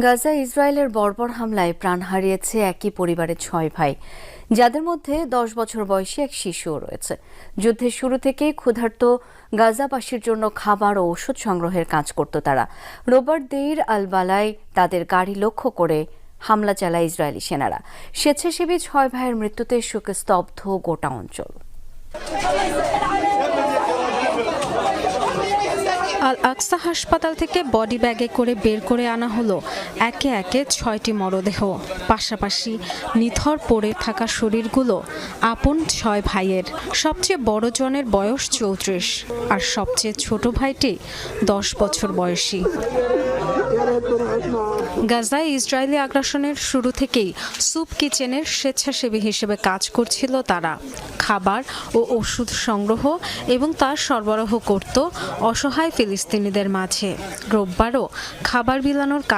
গাজায় ইসরায়েলের বর্বর হামলায় প্রাণ হারিয়েছে একই পরিবারের 6 ভাই, যাদের মধ্যে 10 বছর বয়সী এক শিশুও রয়েছে। যুদ্ধের শুরু থেকেই ক্ষুধার্ত গাজাবাসীর জন্য খাবার ও ওষুধ সংগ্রহের কাজ করত তারা। রোববার দেইর আল বালায় তাদের গাড়ি লক্ষ্য করে হামলা চালায় ইসরায়েলি সেনারা। স্বেচ্ছাসেবী 6 ভাইয়ের মৃত্যুতে শোকে স্তব্ধ গোটা অঞ্চল। আল আকসা হাসপাতাল থেকে বডি ব্যাগে করে বের করে আনা হলো একে একে 6টি মরদেহ। পাশাপাশি নিথর পড়ে থাকা শরীরগুলো আপন 6 ভাইয়ের। সবচেয়ে বড় জনের বয়স 34 আর সবচেয়ে ছোট ভাইটি 10 বছর বয়সী। গাজায় ইসরায়েলি আগ্রাসনের শুরু থেকেই স্যুপ কিচেনের স্বেচ্ছাসেবী হিসেবে কাজ করছিল তারা। খাবার ও ওষুধ সংগ্রহ এবং তা সরবরাহ করত অসহায় ফিলিস্তিনিদের মাঝে। রোববারও খাবার বিলানোর কাজ